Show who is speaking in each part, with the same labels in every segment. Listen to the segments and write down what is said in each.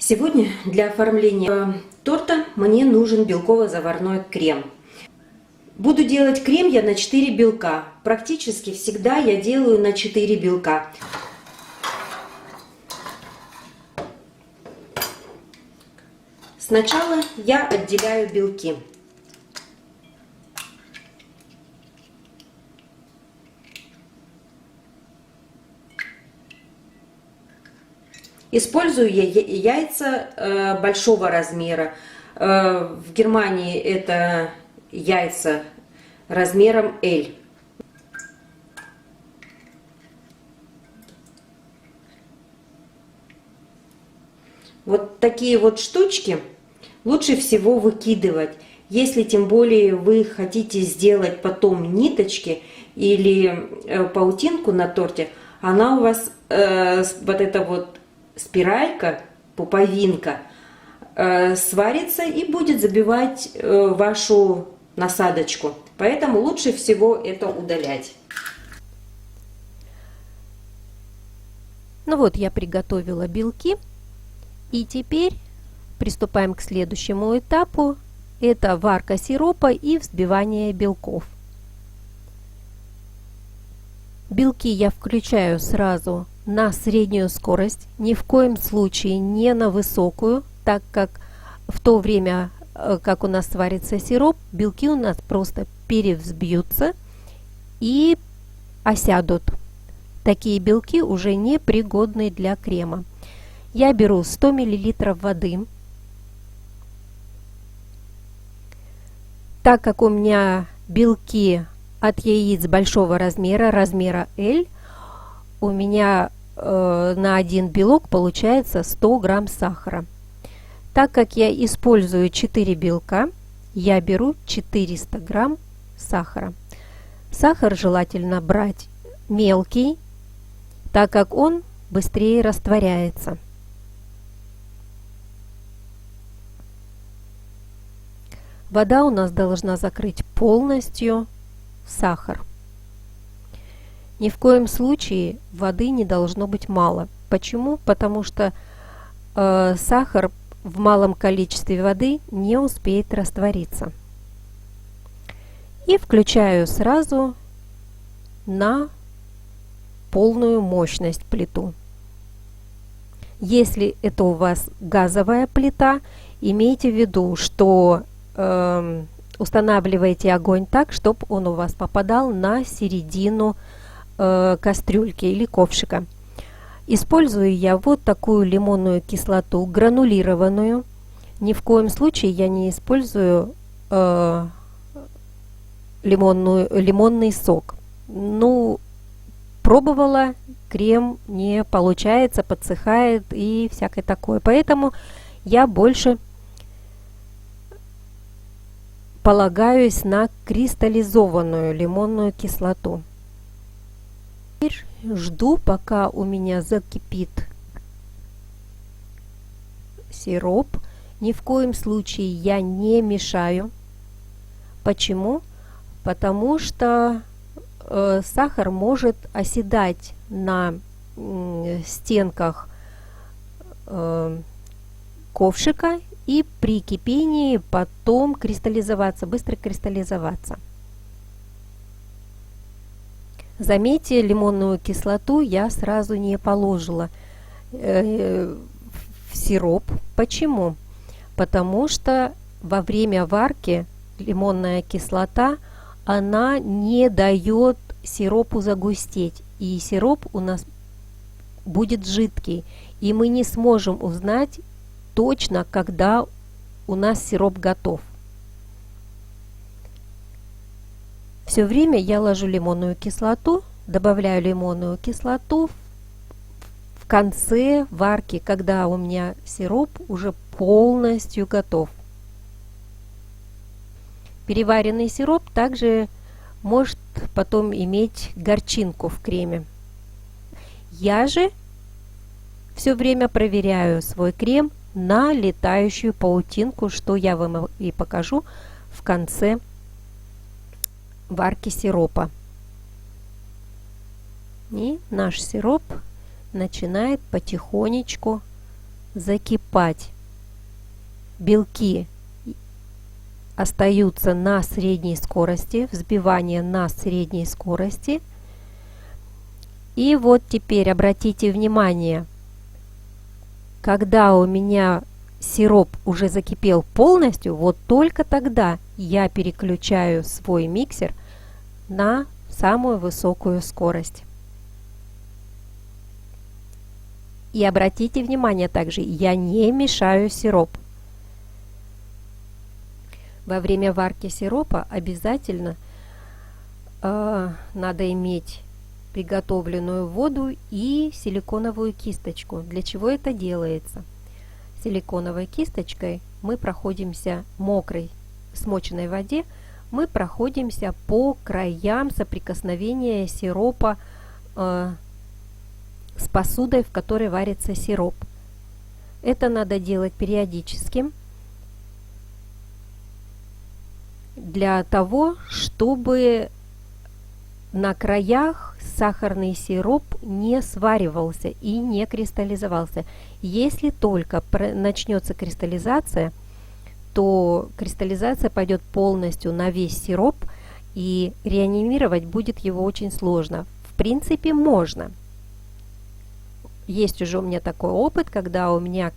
Speaker 1: Сегодня для оформления торта мне нужен белково-заварной крем. Буду делать крем я на 4 белка. Практически всегда я делаю на 4 белка. Сначала я отделяю белки. Использую я яйца большого размера. В Германии это яйца размером L. Вот такие вот штучки лучше всего выкидывать. Если тем более вы хотите сделать потом ниточки или паутинку на торте, она у вас, вот эта вот спиралька, пуповинка, сварится и будет забивать вашу насадочку. Поэтому лучше всего это удалять.
Speaker 2: Ну вот, я приготовила белки. И теперь приступаем к следующему этапу. Это варка сиропа и взбивание белков. Белки я включаю сразу на среднюю скорость, ни в коем случае не на высокую, так как в то время, как у нас сварится сироп, белки у нас просто перевзбьются и осядут. Такие белки уже не пригодны для крема. Я беру 100 мл воды. Так как у меня белки от яиц большого размера, размера L, у меня на один белок получается 100 грамм сахара. Так как я использую 4 белка, я беру 400 грамм сахара. Сахар желательно брать мелкий, так как он быстрее растворяется. Вода у нас должна закрыть полностью сахар. Ни в коем случае воды не должно быть мало. Почему? Потому что сахар в малом количестве воды не успеет раствориться. И включаю сразу на полную мощность плиту. Если это у вас газовая плита, имейте в виду, что устанавливайте огонь так, чтобы он у вас попадал на середину кастрюльки или ковшика. Использую я вот такую лимонную кислоту, гранулированную. Ни в коем случае я не использую лимонный сок. Ну, пробовала, крем не получается, подсыхает и всякое такое. Поэтому я больше полагаюсь на кристаллизованную лимонную кислоту. Теперь жду, пока у меня закипит сироп. Ни в коем случае я не мешаю. Почему? Потому что сахар может оседать на стенках ковшика и при кипении потом кристаллизоваться, быстро кристаллизоваться. Заметьте, лимонную кислоту я сразу не положила в сироп. Почему? Потому что во время варки лимонная кислота, она не дает сиропу загустеть. И сироп у нас будет жидкий. И мы не сможем узнать точно, когда у нас сироп готов. Все время я ложу лимонную кислоту, добавляю лимонную кислоту в конце варки, когда у меня сироп уже полностью готов. Переваренный сироп также может потом иметь горчинку в креме. Я же все время проверяю свой крем на летающую паутинку, что я вам и покажу в конце варки сиропа. И наш сироп начинает потихонечку закипать, белки остаются на средней скорости, взбивание на средней скорости. И вот теперь обратите внимание, когда у меня сироп уже закипел полностью, вот только тогда я переключаю свой миксер на самую высокую скорость. И обратите внимание также, я не мешаю сироп. Во время варки сиропа обязательно надо иметь приготовленную воду и силиконовую кисточку. Для чего это делается? Силиконовой кисточкой мы проходимся мокрой, смоченной воде, мы проходимся по краям соприкосновения сиропа с посудой, в которой варится сироп. Это надо делать периодически для того, чтобы на краях сахарный сироп не сваривался и не кристаллизовался. Если только начнется кристаллизация, то кристаллизация пойдет полностью на весь сироп, и реанимировать будет его очень сложно. В принципе, можно. Есть уже у меня такой опыт, когда у меня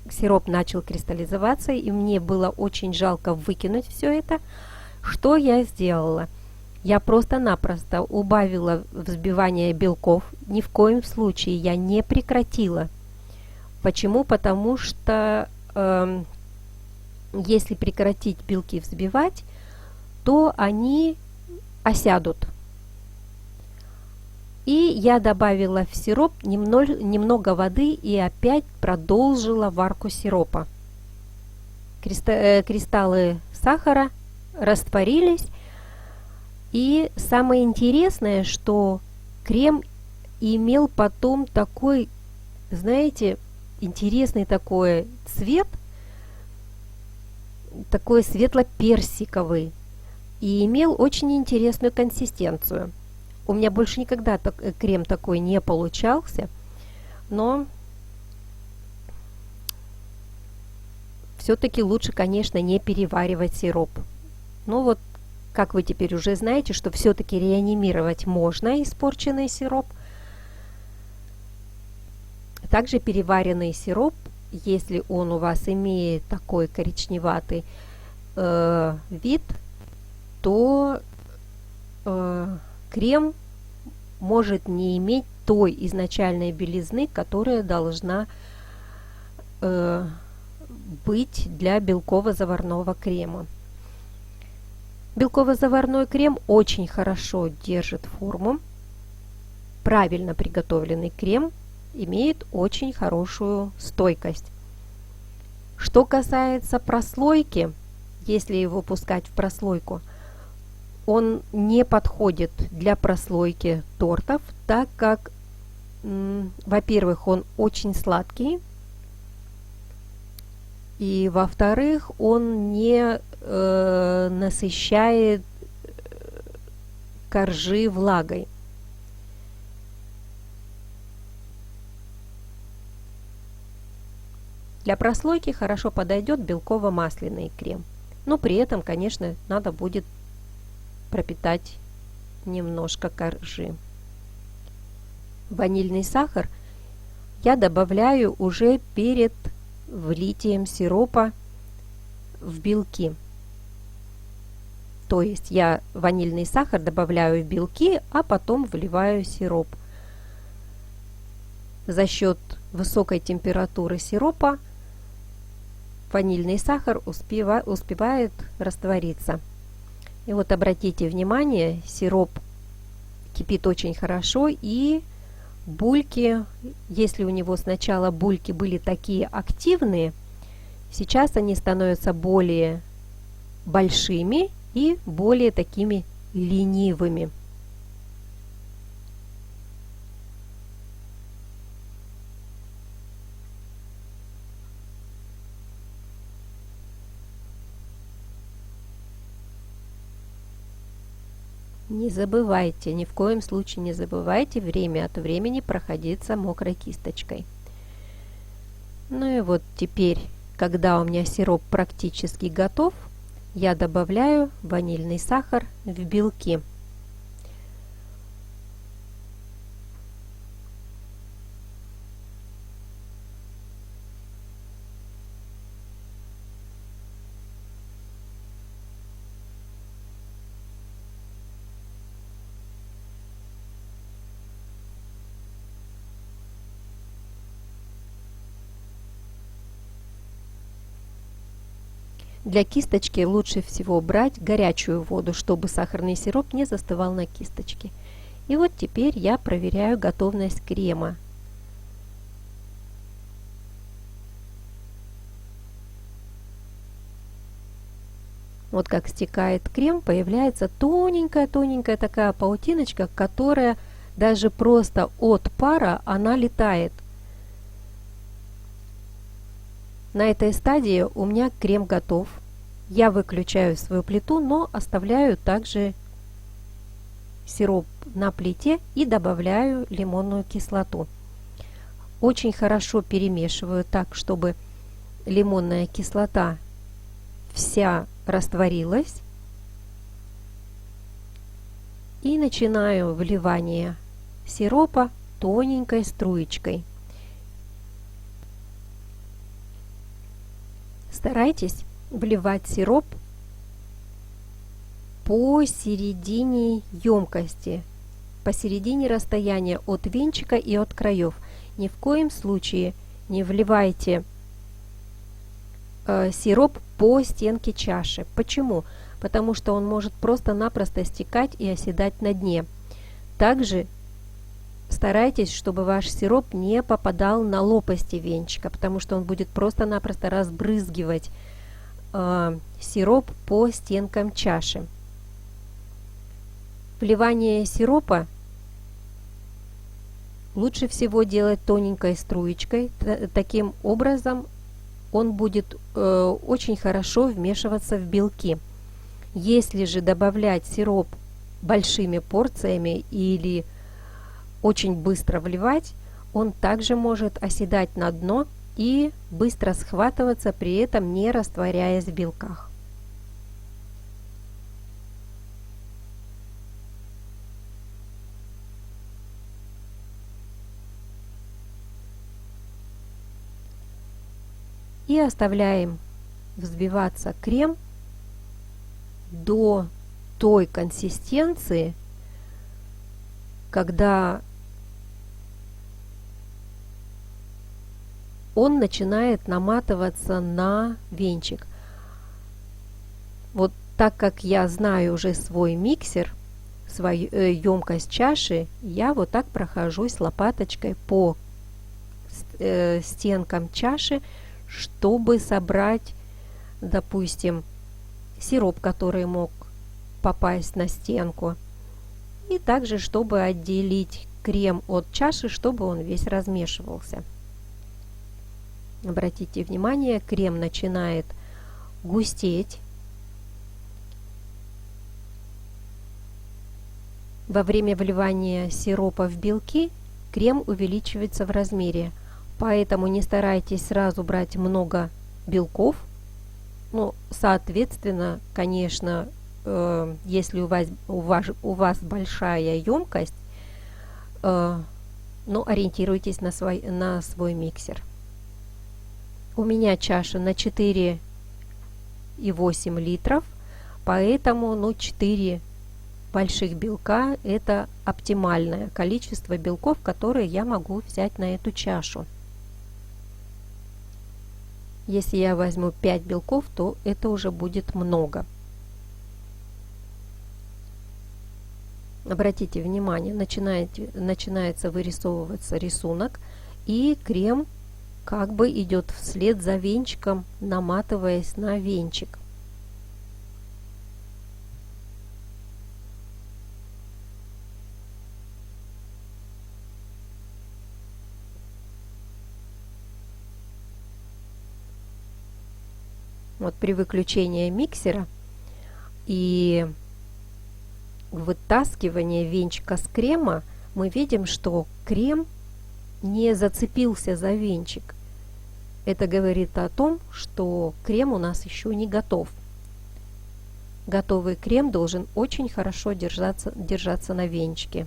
Speaker 2: сироп начал кристаллизоваться, и мне было очень жалко выкинуть все это. Что я сделала? Я просто-напросто убавила взбивание белков. Ни в коем случае я не прекратила. Почему? Потому что если прекратить белки взбивать, то они осядут. И я добавила в сироп немного воды и опять продолжила варку сиропа. Кристаллы сахара растворились. И самое интересное, что крем имел потом такой, знаете, интересный такой цвет, такой светло-персиковый, и имел очень интересную консистенцию. У меня больше никогда крем такой не получался, но все-таки лучше, конечно, не переваривать сироп. Ну вот, как вы теперь уже знаете, что все-таки реанимировать можно испорченный сироп. Также переваренный сироп, если он у вас имеет такой коричневатый вид, то крем может не иметь той изначальной белизны, которая должна быть для белково-заварного крема. Белково-заварной крем очень хорошо держит форму. Правильно приготовленный крем имеет очень хорошую стойкость. Что касается прослойки, если его пускать в прослойку, он не подходит для прослойки тортов, так как, во-первых, он очень сладкий, и, во-вторых, он не насыщает коржи влагой. Для прослойки хорошо подойдет белково-масляный крем. Но при этом, конечно, надо будет пропитать немножко коржи. Ванильный сахар я добавляю уже перед влитием сиропа в белки. То есть я ванильный сахар добавляю в белки, а потом вливаю сироп. За счет высокой температуры сиропа ванильный сахар успевает раствориться. И вот обратите внимание, сироп кипит очень хорошо, и бульки, если у него сначала бульки были такие активные, сейчас они становятся более большими и более такими ленивыми. Не забывайте, ни в коем случае не забывайте время от времени проходиться мокрой кисточкой. Ну и вот теперь, когда у меня сироп практически готов, я добавляю ванильный сахар в белки. Для кисточки лучше всего брать горячую воду, чтобы сахарный сироп не застывал на кисточке. И вот теперь я проверяю готовность крема. Вот как стекает крем, появляется тоненькая-тоненькая такая паутиночка, которая даже просто от пара она летает. На этой стадии у меня крем готов. Я выключаю свою плиту, но оставляю также сироп на плите и добавляю лимонную кислоту. Очень хорошо перемешиваю так, чтобы лимонная кислота вся растворилась. И начинаю вливание сиропа тоненькой струечкой. Старайтесь вливать сироп посередине емкости, посередине расстояния от венчика и от краев. Ни в коем случае не вливайте сироп по стенке чаши. Почему? Потому что он может просто-напросто стекать и оседать на дне. Также старайтесь, чтобы ваш сироп не попадал на лопасти венчика, потому что он будет просто-напросто разбрызгивать сироп по стенкам чаши. Вливание сиропа лучше всего делать тоненькой струечкой. Таким образом он будет очень хорошо вмешиваться в белки. Если же добавлять сироп большими порциями или очень быстро вливать, он также может оседать на дно и быстро схватываться, при этом не растворяясь в белках. И оставляем взбиваться крем до той консистенции, когда он начинает наматываться на венчик. Вот так как я знаю уже свой миксер, свою емкость чаши, я вот так прохожусь лопаточкой по стенкам чаши, чтобы собрать, допустим, сироп, который мог попасть на стенку. И также, чтобы отделить крем от чаши, чтобы он весь размешивался. Обратите внимание, крем начинает густеть. Во время вливания сиропа в белки крем увеличивается в размере, поэтому не старайтесь сразу брать много белков. Ну, соответственно, конечно, если у вас большая емкость, но ориентируйтесь на свой миксер. У меня чаша на 4,8 литров, поэтому 4 больших белка – это оптимальное количество белков, которые я могу взять на эту чашу. Если я возьму 5 белков, то это уже будет много. Обратите внимание, начинается вырисовываться рисунок, и крем как бы идет вслед за венчиком, наматываясь на венчик. Вот при выключении миксера и вытаскивании венчика с крема мы видим, что крем не зацепился за венчик. Это говорит о том, что крем у нас еще не готов. Готовый крем должен очень хорошо держаться на венчике.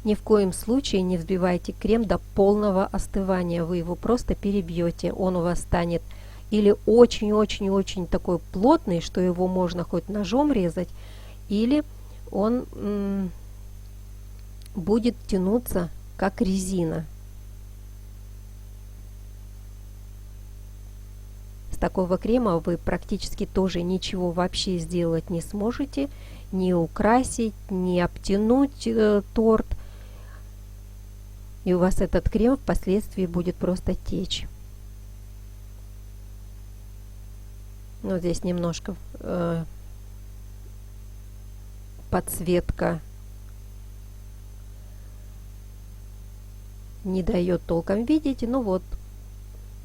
Speaker 2: Ни в коем случае не взбивайте крем до полного остывания. Вы его просто перебьете. Он у вас станет или очень-очень-очень такой плотный, что его можно хоть ножом резать, или он будет тянуться как резина. С такого крема вы практически тоже ничего вообще сделать не сможете, не украсить, не обтянуть торт. И у вас этот крем впоследствии будет просто течь. Вот здесь немножко подсветка не дает толком видеть. Ну вот,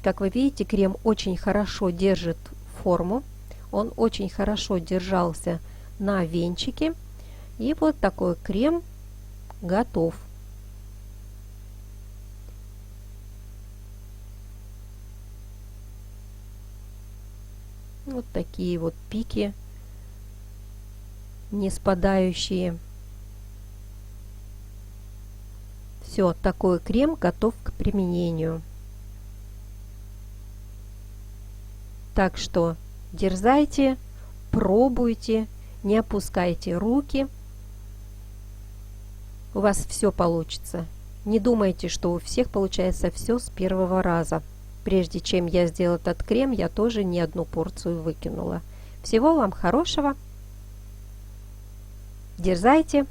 Speaker 2: как вы видите, крем очень хорошо держит форму. Он очень хорошо держался на венчике. И вот такой крем готов. Вот такие вот пики, не спадающие. Все, такой крем готов к применению. Так что дерзайте, пробуйте, не опускайте руки. У вас все получится. Не думайте, что у всех получается все с первого раза. Прежде чем я сделала этот крем, я тоже не одну порцию выкинула. Всего вам хорошего. Дерзайте.